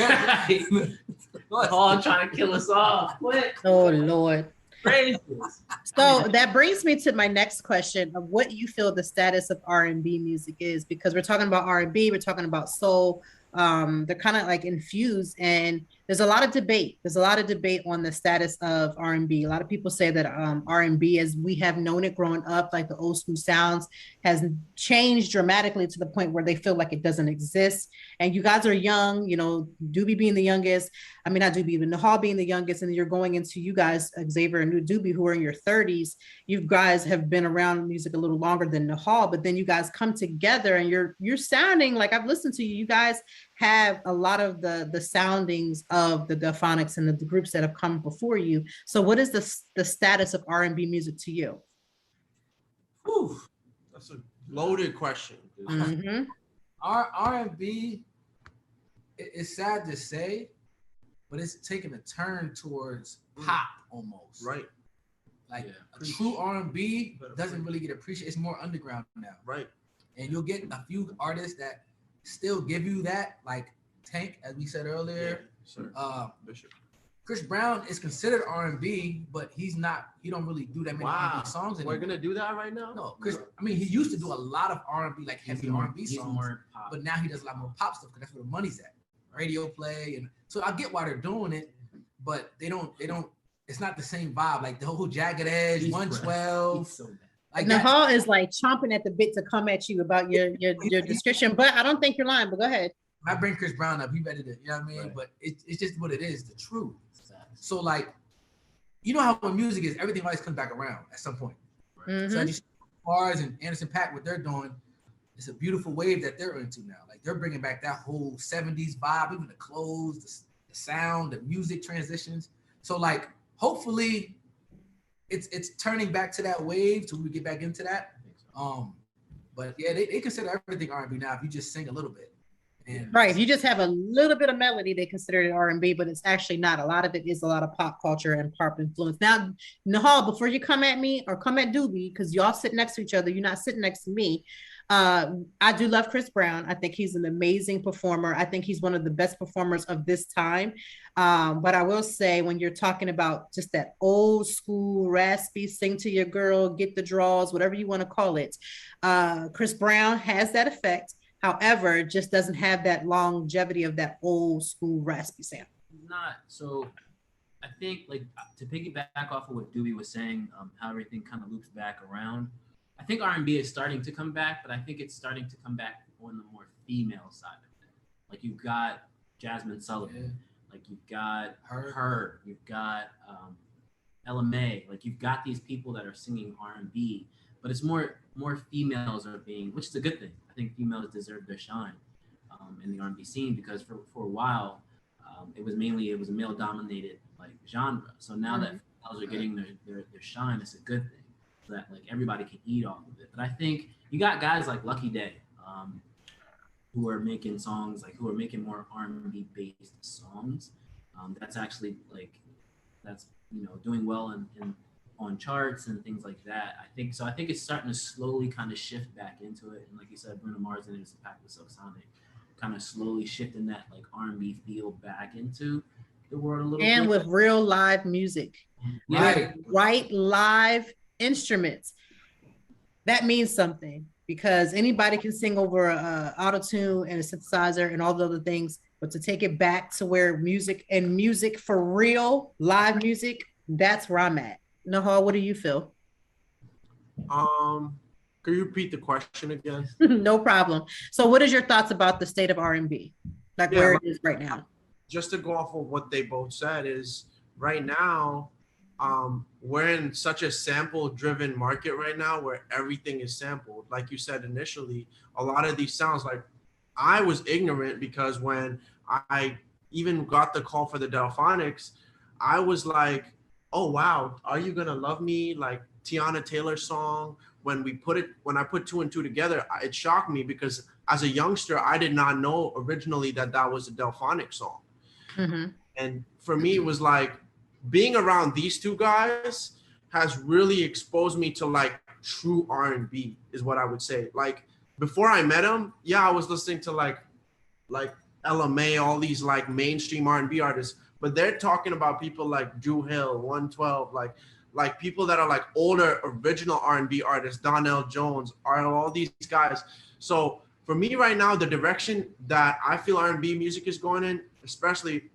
All trying to kill us off. What? Oh Lord. Crazy. So that brings me to my next question of what you feel the status of R&B music is, because we're talking about R&B, we're talking about soul. They're kind of like infused, and there's a lot of debate. There's a lot of debate on the status of R&B. A lot of people say that R&B, as we have known it growing up, like the old school sounds, has changed dramatically to the point where they feel like it doesn't exist. And you guys are young, you know, Doobie being the youngest. I mean, not Doobie, but Nahal being the youngest, and you're going into, you guys, Xavier and Doobie, who are in your 30s. You guys have been around music a little longer than Nahal, but then you guys come together and you're sounding like, I've listened to you. You guys have a lot of the soundings of the Delfonics and the groups that have come before you. So what is the status of R&B music to you? Whew, that's a loaded question. Mm-hmm. R&B, it's sad to say, but it's taking a turn towards pop almost. Right. Like a true R&B doesn't really get appreciated. It's more underground now. Right. And you'll get a few artists that still give you that, like Tank, as we said earlier. Sir. Bishop. Chris Brown is considered R&B, but he's not. He don't really do that many R&B songs anymore. We're gonna do that right now. No, Chris. I mean, he used to do a lot of R&B, like heavy R&B songs, but now he does a lot more pop stuff because that's where the money's at. Radio play, and so I get why they're doing it, but they don't. It's not the same vibe. Like the whole Jagged Edge, 112. So bad. Like Nahal is like chomping at the bit to come at you about your description, but I don't think you're lying. But go ahead. I bring Chris Brown up. He ready to, you know what I mean? Right. But it's just what it is, the truth. So like, you know how when music is, everything always comes back around at some point. Mm-hmm. So I just Bars and Anderson .Paak, what they're doing, it's a beautiful wave that they're into now. Like they're bringing back that whole 70s vibe, even the clothes, the sound, the music transitions. So like, hopefully it's turning back to that wave till we get back into that. But yeah, they consider everything R&B now if you just sing a little bit. And right, if you just have a little bit of melody, they consider it R&B, but it's actually not. A lot of it is a lot of pop culture and pop influence. Now, Nahal, before you come at me or come at Doobie, because y'all sit next to each other, you're not sitting next to me. I do love Chris Brown. I think he's an amazing performer. I think he's one of the best performers of this time. But I will say, when you're talking about just that old school raspy, sing to your girl, get the draws, whatever you want to call it, Chris Brown has that effect. However, just doesn't have that longevity of that old school raspy sound. Not so. I think, like, to piggyback off of what Doobie was saying, how everything kind of loops back around. I think R&B is starting to come back, but I think it's starting to come back on the more female side of it. Like you've got Jasmine Sullivan, like you've got Hart, you've got LMA, like you've got these people that are singing R&B, but it's more females are being, which is a good thing. I think females deserve their shine in the R&B scene, because for a while it was a male dominated like genre. So now that females are getting their shine, it's a good thing. That like everybody can eat off of it. But I think you got guys like Lucky Day who are making songs, like who are making more R&B based songs. That's actually like, that's, you know, doing well in on charts and things like that. I think it's starting to slowly kind of shift back into it. And like you said, Bruno Mars and Anderson .Paak with Silk Sonic kind of slowly shifting that like R&B feel back into the world a little And bit. with real live music, right live instruments. That means something, because anybody can sing over a auto-tune and a synthesizer and all the other things, but to take it back to where music for real, live music, that's where I'm at. Nahal, what do you feel? Can you repeat the question again? No problem. So what is your thoughts about the state of R&B? Like where it is right now? Just to go off of what they both said is right now, we're in such a sample driven market right now where everything is sampled. Like you said initially, a lot of these sounds, like I was ignorant because when I even got the call for the Delfonics, I was like, oh wow, Are You Gonna Love Me? Like Tiana Taylor's song. When I put two and two together, it shocked me because as a youngster, I did not know originally that was a Delfonics song. Mm-hmm. And for me, it was like being around these two guys has really exposed me to like true R&B is what I would say. Like before I met him, I was listening to like LMA, all these like mainstream R&B artists, but they're talking about people like Dru Hill, 112, like people that are like older original R&B artists, Donnell Jones, all these guys. So for me right now, the direction that I feel R&B music is going in, especially,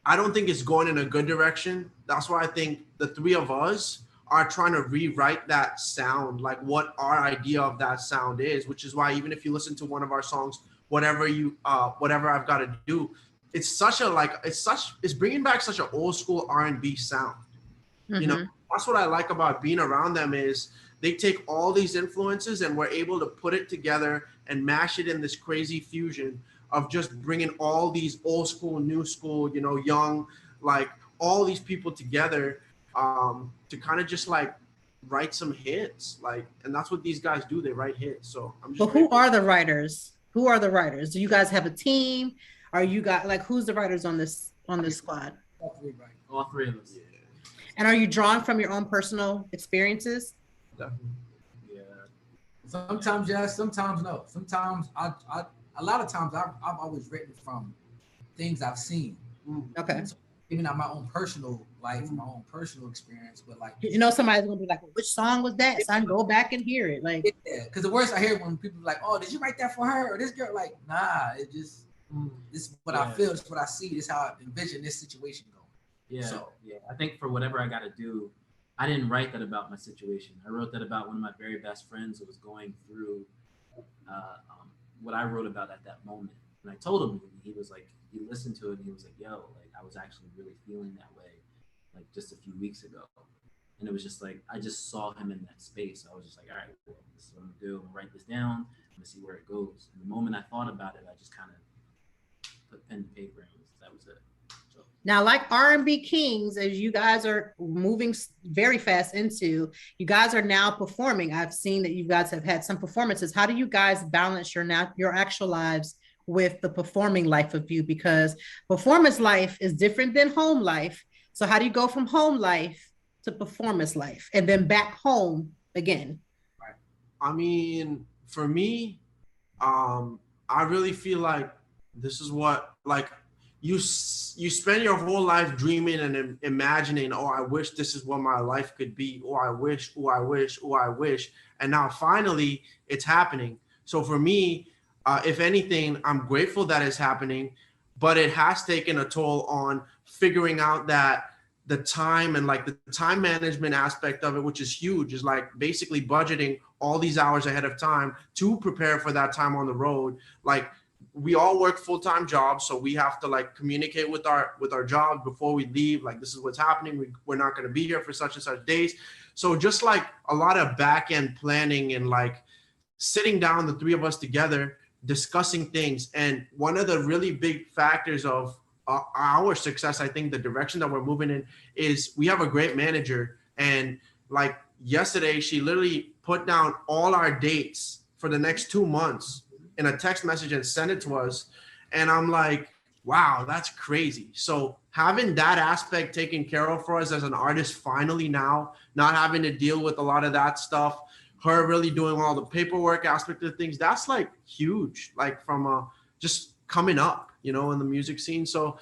I don't think it's going in a good direction. That's why I think the three of us are trying to rewrite that sound, like what our idea of that sound is, which is why even if you listen to one of our songs, whatever I've got to do, it's bringing back such an old school R&B sound. Mm-hmm. You know, that's what I like about being around them is they take all these influences and we're able to put it together and mash it in this crazy fusion of just bringing all these old school, new school, you know, young, like all these people together to kind of just like write some hits. Like, and that's what these guys do. They write hits. So I'm just. But who are the writers? Who are the writers? Do you guys have a team? Are you got like who's the writers on this squad? All three of us. Yeah. And are you drawing from your own personal experiences? Definitely. Yeah. Sometimes yes, sometimes no. Sometimes a lot of times I've always written from things I've seen. Okay. So, even not my own personal life, my own personal experience, but like You know, somebody's gonna be like, well, which song was that? So I can go back and hear it. Like, yeah, because the worst I hear when people are like, oh, did you write that for her or this girl? Like, nah, it just this is what I feel, this is what I see, this is how I envision this situation going. Yeah. So yeah. I think for whatever I got to do, I didn't write that about my situation. I wrote that about one of my very best friends who was going through what I wrote about at that moment. And I told him, and he was like, he listened to it and he was like, yo, like I was actually really feeling that way, like just a few weeks ago. And it was just like, I just saw him in that space. I was just like, all right, well, this is what I'm gonna do. I'm gonna write this down. I'm gonna see where it goes. And the moment I thought about it, I just kind of put pen to paper and that was it. So. now, like R&B Kings, as you guys are moving very fast into, you guys are now performing. I've seen that you guys have had some performances. How do you guys balance your actual lives with the performing life of you? Because performance life is different than home life. So how do you go from home life to performance life and then back home again? I mean, for me, I really feel like this is what, like, you spend your whole life dreaming and imagining, oh, I wish this is what my life could be. Oh, I wish, oh, I wish, oh, I wish. And now finally it's happening. So for me, if anything, I'm grateful that it's happening, but it has taken a toll on figuring out that the time and like the time management aspect of it, which is huge, is like basically budgeting all these hours ahead of time to prepare for that time on the road. Like we all work full-time jobs, so we have to like communicate with our jobs before we leave. Like this is what's happening. We're not going to be here for such and such days. So just like a lot of back-end planning and like sitting down, the three of us together, discussing things. And one of the really big factors of our success, I think the direction that we're moving in, is we have a great manager. And like yesterday, she literally put down all our dates for the next 2 months in a text message and sent it to us. And I'm like, wow, that's crazy. So having that aspect taken care of for us as an artist, finally now, not having to deal with a lot of that stuff, her really doing all the paperwork aspect of things, that's like huge, like from just coming up, you know, in the music scene. So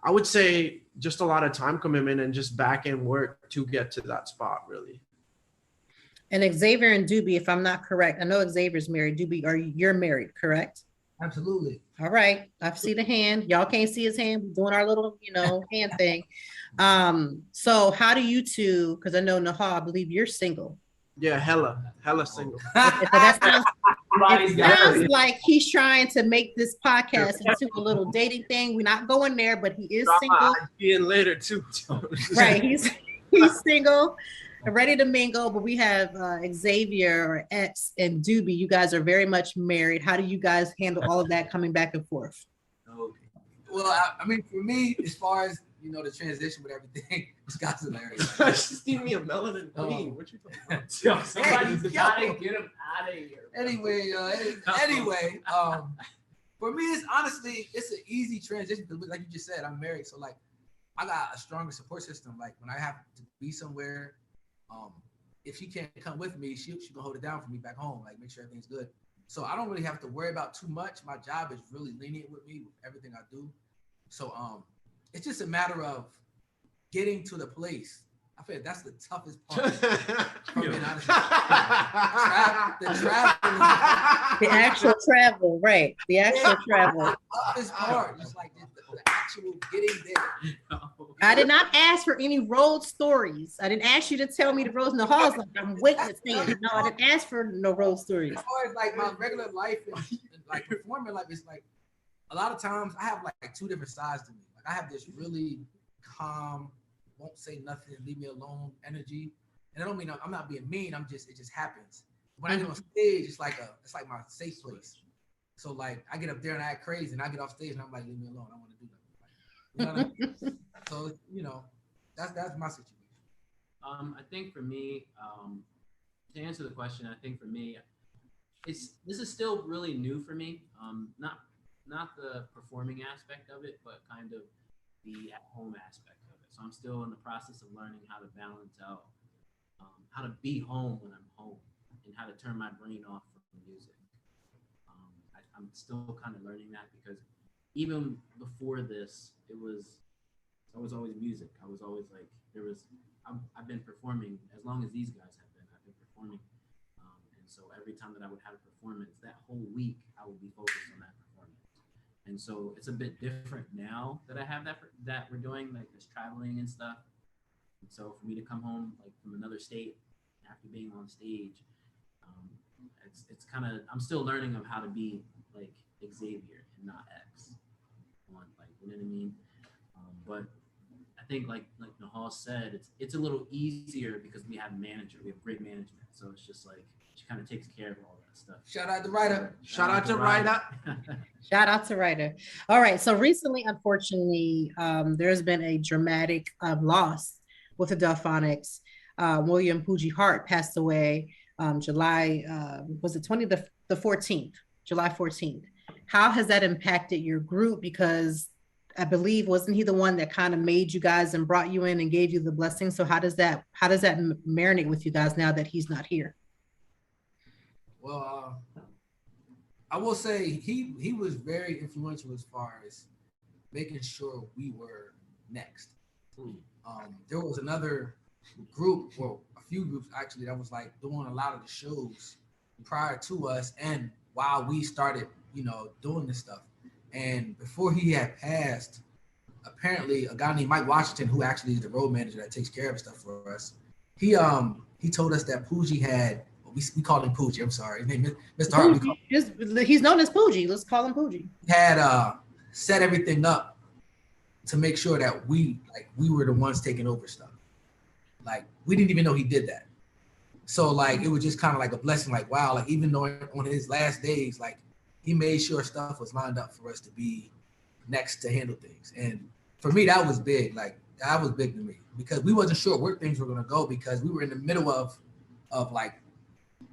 I would say just a lot of time commitment and just back end work to get to that spot, really. And Xavier and Doobie, if I'm not correct, I know Xavier's married. Doobie, you're married, correct? Absolutely. All right. I see the hand. Y'all can't see his hand. We're doing our little, hand thing. So how do you two, because I know Nahal, I believe you're single. Yeah, hella single. Okay, so that sounds like he's trying to make this podcast into a little dating thing. We're not going there, but he is single. In later too. Right. He's single, ready to mingle, but we have Xavier or X and Doobie. You guys are very much married. How do you guys handle all of that coming back and forth? Well, I mean, for me, as far as the transition with everything, this guy's hilarious. Just give me a melanin queen. What you talking about? Yo, somebody's gotta get him out of here. Anyway, for me, it's an easy transition because, like you just said, I'm married, so like I got a stronger support system. Like when I have to be somewhere, if she can't come with me, she gonna hold it down for me back home, like make sure everything's good. So I don't really have to worry about too much. My job is really lenient with me with everything I do. So it's just a matter of getting to the place. I feel like that's the toughest part. Being honest. The actual travel, right? The actual travel. The toughest part, just like the actual getting there. I did not ask for any road stories. I didn't ask you to tell me the roads in the halls. Like I'm witnessing. No, I didn't ask for no road stories. As far as like my regular life and like performing life, it's like a lot of times I have like two different sides to me. Like I have this really calm, won't say nothing, leave me alone energy. And I don't mean I'm not being mean. It just happens. When I get on stage, it's like my safe place. So like I get up there and I act crazy, and I get off stage and I'm like, leave me alone. I want to do nothing. Like, you know what I mean? So that's my situation. I think for me, to answer the question, I think for me, this is still really new for me. Not the performing aspect of it, but kind of the at-home aspect of it. So I'm still in the process of learning how to balance out, how to be home when I'm home, and how to turn my brain off from music. I'm still kind of learning that because even before this, I was always music. I was always like, I've been performing as long as these guys have been. I've been performing. And so every time that I would have a performance, that whole week, I would be focused on that performance. And so it's a bit different now that I have that we're doing like this traveling and stuff. And so for me to come home like from another state after being on stage, it's kind of, I'm still learning of how to be like Xavier and not X. Like, you know what I mean? But I think like Nahal said, it's a little easier because we have great management. So it's just like, she kind of takes care of all that stuff. Shout out to Ryder. Shout out to Ryder. Shout out to Ryder. All right. So recently, unfortunately, there's been a dramatic loss with the Delfonics. William Poogie Hart passed away July, was it the 14th, July 14th. How has that impacted your group? Because I believe, wasn't he the one that kind of made you guys and brought you in and gave you the blessing? So how does that marinate with you guys now that he's not here? Well, I will say he was very influential as far as making sure we were next. There was another group, well, a few groups actually, that was like doing a lot of the shows prior to us and while we started, doing this stuff. And before he had passed, apparently a guy named Mike Washington, who actually is the road manager that takes care of stuff for us, he told us that Poogie had, we called him Poogie, I'm sorry. His name is Mr. Hart. He's known as Poogie. Let's call him Poogie. Had set everything up to make sure that we were the ones taking over stuff. Like, we didn't even know he did that. So, like, it was just kind of like a blessing. Like, wow, like, even though on his last days, like, he made sure stuff was lined up for us to be next to handle things. And for me, that was big. Like, that was big to me because we wasn't sure where things were going to go because we were in the middle of like,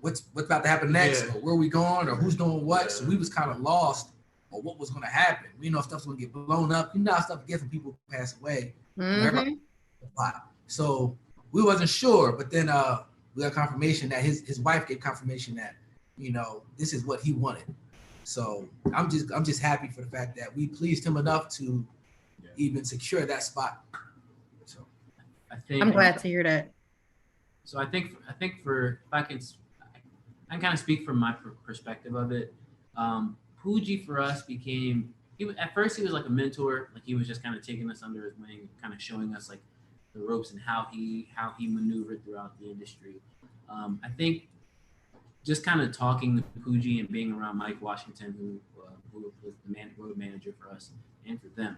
what's about to happen next, or where we going, or who's doing what. So we was kind of lost or what was going to happen. We know stuff's going to get blown up. You know how stuff gets when people pass away. So we wasn't sure, but then we got confirmation that his wife gave confirmation that, you know, this is what he wanted. So I'm just happy for the fact that we pleased him enough to even secure that spot. So I'm glad to hear that. So I think for, if I can kind of speak from my perspective of it. Pooji for us became, at first he was like a mentor, like he was just kind of taking us under his wing, kind of showing us like the ropes and how he maneuvered throughout the industry. I think just kind of talking to Pooji and being around Mike Washington, who was the road manager for us and for them,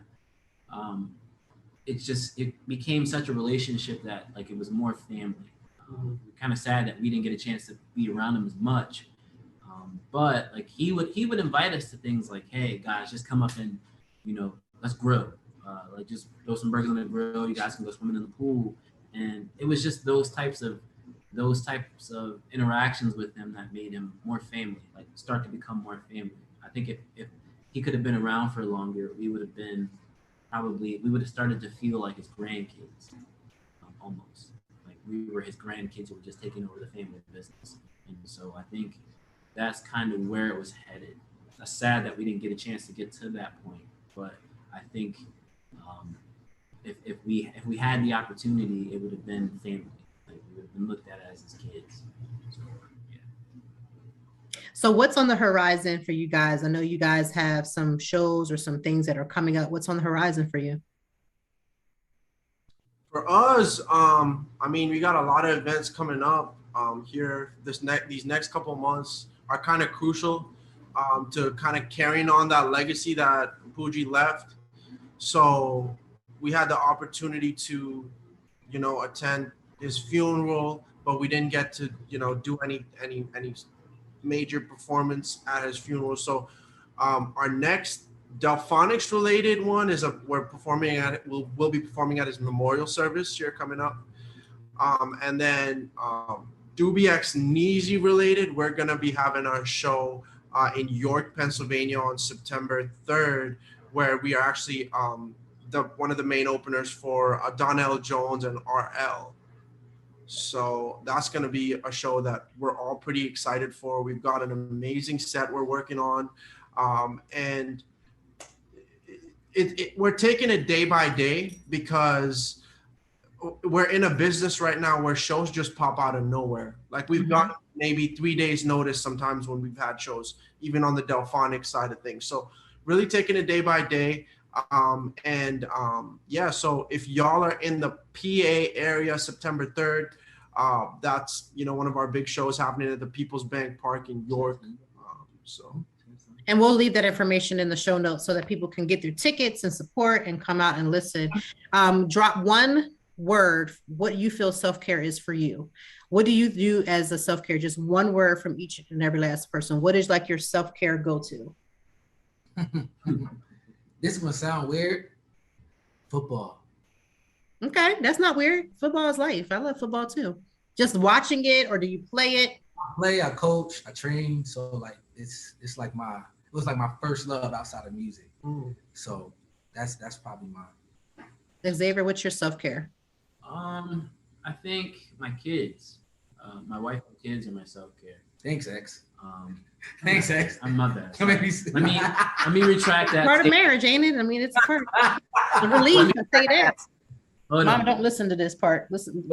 it became such a relationship that like it was more family. Kind of sad that we didn't get a chance to be around him as much. But like he would invite us to things like, hey guys, just come up and, you know, let's grill. Like just throw some burgers on the grill. You guys can go swimming in the pool. And it was just those types of interactions with him that made him more family, like start to become more family. I think if he could have been around for longer, we would have started to feel like his grandkids, almost. Like we were his grandkids who were just taking over the family business. And so I think that's kind of where it was headed. It's sad that we didn't get a chance to get to that point, but I think if we had the opportunity, it would have been family. Like we would have been looked at as his kids. So, yeah. So what's on the horizon for you guys? I know you guys have some shows or some things that are coming up. What's on the horizon for you? For us, I mean, we got a lot of events coming up here. These next couple of months are kind of crucial to kind of carrying on that legacy that Pooji left. So we had the opportunity to, you know, attend his funeral, but we didn't get to, you know, do any major performance at his funeral. So our next Delfonics related one is we'll be performing at his memorial service here coming up. And then DoobieXNeezy related, we're gonna be having our show in York, Pennsylvania on September 3rd, where we are actually one of the main openers for Donnell Jones and RL. So that's going to be a show that we're all pretty excited for. We've got an amazing set we're working on, and we're taking it day by day because we're in a business right now where shows just pop out of nowhere. Like we've got maybe 3 days notice sometimes when we've had shows, even on the Delfonics side of things. So really taking it day by day. Yeah, so if y'all are in the PA area, September 3rd, that's, you know, one of our big shows happening at the People's Bank Park in York. And we'll leave that information in the show notes so that people can get their tickets and support and come out and listen. Drop one word, what you feel self-care is for you. What do you do as a self-care? Just one word from each and every last person. What is like your self-care go-to? This is gonna sound weird. Football. Okay, that's not weird. Football is life. I love football too. Just watching it, or do you play it? I play, I coach, I train. So like it was like my first love outside of music. So that's probably mine. Xavier, what's your self-care? I think my kids, my wife and kids are my self-care. Thanks, X. Thanks, X. I'm my bad. Let me retract that. Part of marriage, ain't it? I mean, it's part of relief. I say that. Mom, don't listen to this part. Listen,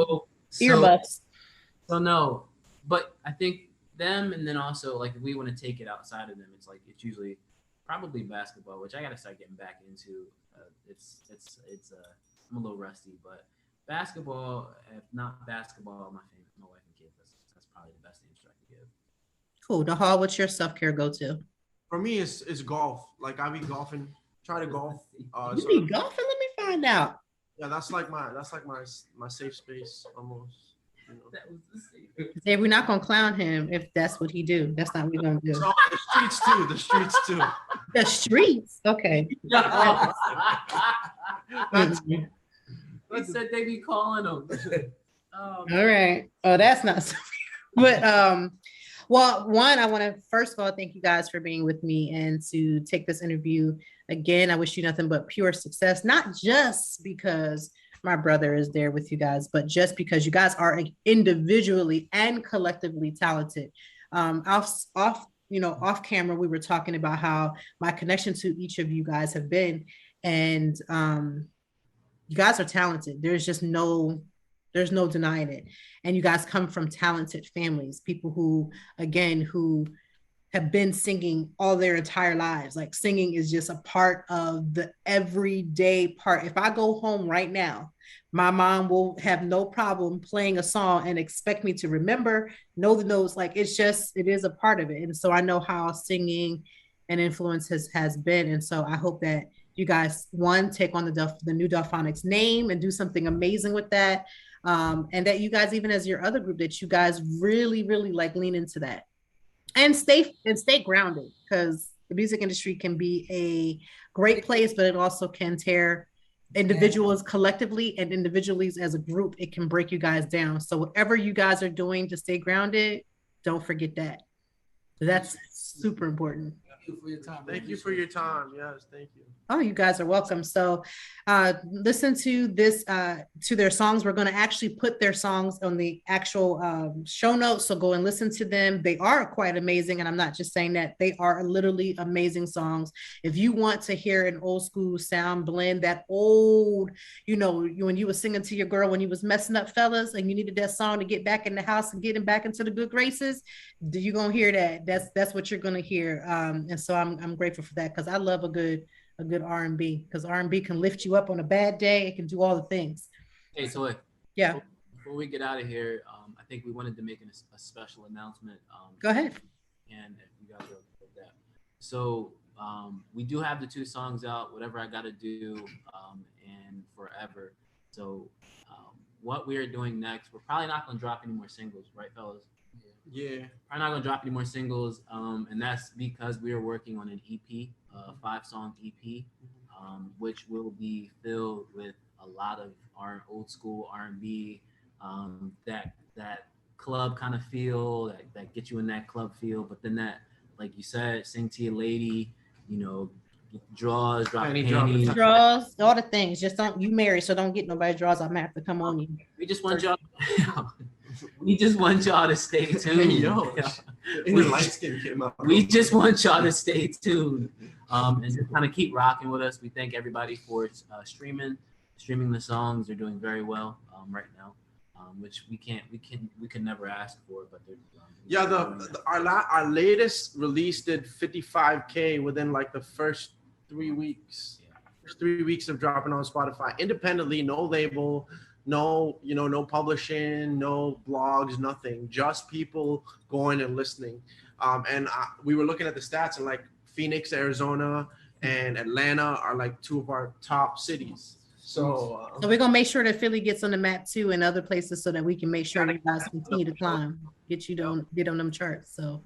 earbuds. So no, but I think them, and then also like if we want to take it outside of them, it's usually probably basketball, which I gotta start getting back into. I'm a little rusty, but basketball. If not basketball, my wife and kids. That's probably the best answer I can give. Cool. Dahal, what's your self-care go-to? For me, it's golf. Like I be golfing. Try to golf. You be golfing? Let me find out. Yeah, that's like my safe space almost. You know. That was the safe. Hey, we're not gonna clown him if that's what he do. That's not what we're gonna do. So, the streets too. The streets. Okay. He said they be calling him. All right. Oh, that's not. But Well, one, I want to first of all thank you guys for being with me and to take this interview. Again, I wish you nothing but pure success, not just because my brother is there with you guys, but just because you guys are individually and collectively talented. Off camera, we were talking about how my connection to each of you guys have been, and you guys are talented. There's no denying it. And you guys come from talented families, people who have been singing all their entire lives. Like singing is just a part of the everyday part. If I go home right now, my mom will have no problem playing a song and expect me to know the notes. Like it is a part of it. And so I know how singing and influence has been. And so I hope that you guys, one, take on the new Delfonics name and do something amazing with that. And that you guys, even as your other group, that you guys really, really like lean into that and stay grounded, because the music industry can be a great place, but it also can tear individuals collectively and individually as a group. It can break you guys down. So whatever you guys are doing to stay grounded, don't forget that. That's super important. Thank you for your time. Thank you for your time. Yes, thank you. Oh, you guys are welcome. So listen to this, to their songs. We're going to actually put their songs on the actual show notes. So go and listen to them. They are quite amazing. And I'm not just saying that. They are literally amazing songs. If you want to hear an old school sound blend, that old, when you were singing to your girl when you was messing up fellas and you needed that song to get back in the house and getting back into the good graces, you're going to hear that. That's what you're going to hear. And so I'm grateful for that, because I love a good R&B, because R&B can lift you up on a bad day. It can do all the things. Hey, so yeah. Before we get out of here, I think we wanted to make a special announcement. Go ahead. And if you guys are okay with that. So we do have the 2 songs out, Whatever I Gotta Do, and Forever. So what we are doing next, we're probably not going to drop any more singles, right, fellas? Yeah. I'm not going to drop any more singles, and that's because we are working on an EP, a 5-song EP, which will be filled with a lot of our old school R&B, that club kind of feel, that get you in that club feel, but then that, like you said, sing to your lady, draws, drop panties. Draws, all the things. Just don't, you married, so don't get nobody draws. I'm gonna have to come on you. We just want y'all. We just want y'all to stay tuned. We just want y'all to stay tuned, and just kind of keep rocking with us. We thank everybody for streaming the songs. They're doing very well right now, which we can never ask for, but they're our latest release did 55K within like the first 3 weeks. Yeah. First 3 weeks of dropping on Spotify independently, no label. No, no publishing, no blogs, nothing. Just people going and listening. And we were looking at the stats, and like Phoenix, Arizona, and Atlanta are like 2 of our top cities. So we're gonna make sure that Philly gets on the map too, and other places, so that we can make sure you guys continue to climb, get on them charts. So.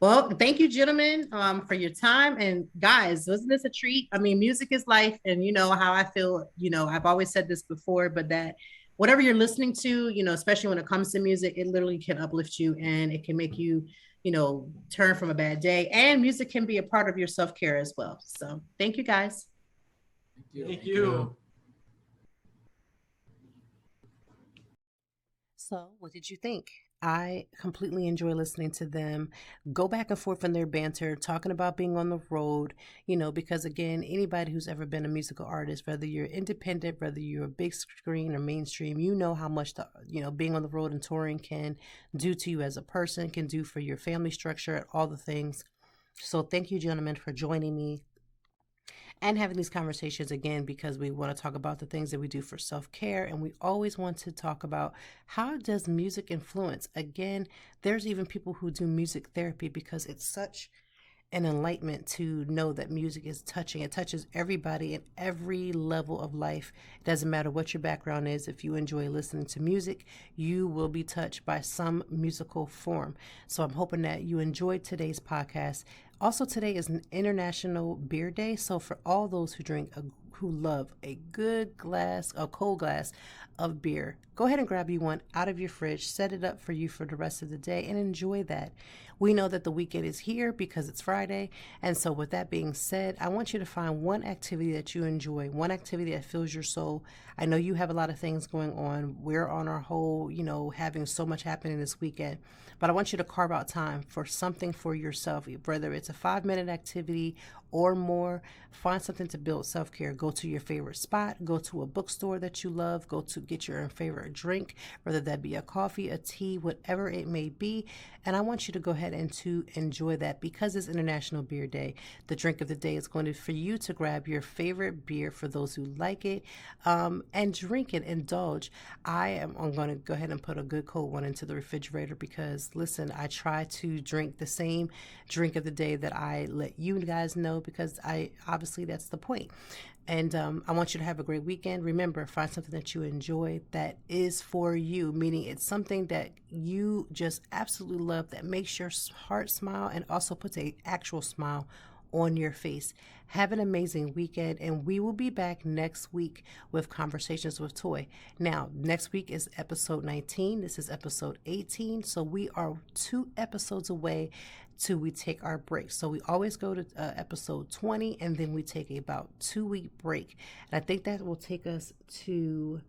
Well, thank you, gentlemen, for your time. And guys, wasn't this a treat? I mean, music is life, and you know how I feel. I've always said this before, but that whatever you're listening to, especially when it comes to music, it literally can uplift you, and it can make you, turn from a bad day. And music can be a part of your self-care as well. So thank you, guys. Thank you. So what did you think? I completely enjoy listening to them go back and forth in their banter, talking about being on the road, because again, anybody who's ever been a musical artist, whether you're independent, whether you're a big screen or mainstream, how much being on the road and touring can do to you as a person, can do for your family structure, all the things. So thank you, gentlemen, for joining me and having these conversations again, because we want to talk about the things that we do for self-care, and we always want to talk about how does music influence. Again, there's even people who do music therapy, because it's such an enlightenment to know that music is touching. It touches everybody at every level of life. It doesn't matter what your background is. If you enjoy listening to music, you will be touched by some musical form. So I'm hoping that you enjoyed today's podcast. Also, today is an International Beer Day. So for all those who drink who love a cold glass of beer, go ahead and grab you one out of your fridge, set it up for you for the rest of the day, and enjoy that. We know that the weekend is here because it's Friday. And so with that being said, I want you to find one activity that you enjoy, one activity that fills your soul. I know you have a lot of things going on. We're on our whole, having so much happening this weekend. But I want you to carve out time for something for yourself, whether it's a 5-minute activity or more. Find something to build self-care. Go to your favorite spot. Go to a bookstore that you love. Go to get your favorite drink, whether that be a coffee, a tea, whatever it may be. And I want you to go ahead and to enjoy that because it's International Beer Day. The drink of the day is going to for you to grab your favorite beer for those who like it, and drink it, indulge. I'm going to go ahead and put a good cold one into the refrigerator because, listen, I try to drink the same drink of the day that I let you guys know because obviously that's the point. And I want you to have a great weekend. Remember, find something that you enjoy that is for you, meaning it's something that you just absolutely love that makes your heart smile and also puts an actual smile on your face. Have an amazing weekend, and we will be back next week with Conversations with Toy. Now, next week is episode 19. This is episode 18, so we are 2 episodes away till we take our break. So we always go to episode 20, and then we take about 2-week break. And I think that will take us to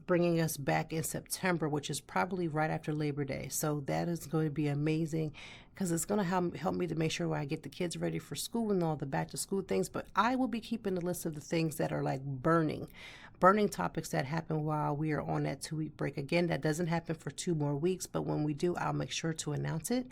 bringing us back in September, which is probably right after Labor Day. So that is going to be amazing because it's going to help me to make sure I get the kids ready for school and all the back to school things. But I will be keeping the list of the things that are like burning topics that happen while we are on that 2-week break. Again, that doesn't happen for 2 more weeks, but when we do, I'll make sure to announce it.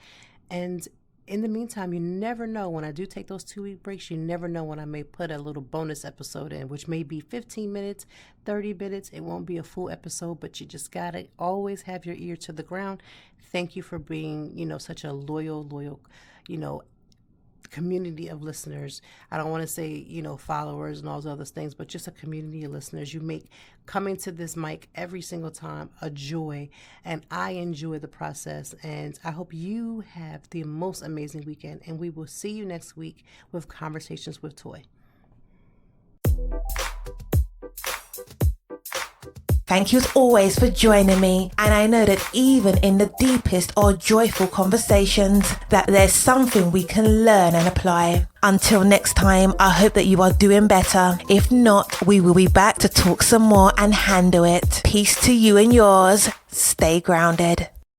And in the meantime, you never know when I do take those 2-week breaks, you never know when I may put a little bonus episode in, which may be 15 minutes, 30 minutes. It won't be a full episode, but you just got to always have your ear to the ground. Thank you for being, such a loyal, community of listeners. I don't want to say, followers and all those other things, but just a community of listeners. You make coming to this mic every single time a joy, and I enjoy the process. And I hope you have the most amazing weekend, and we will see you next week with Conversations with Toy. Thank you as always for joining me, and I know that even in the deepest or joyful conversations that there's something we can learn and apply. Until next time, I hope that you are doing better. If not, we will be back to talk some more and handle it. Peace to you and yours. Stay grounded.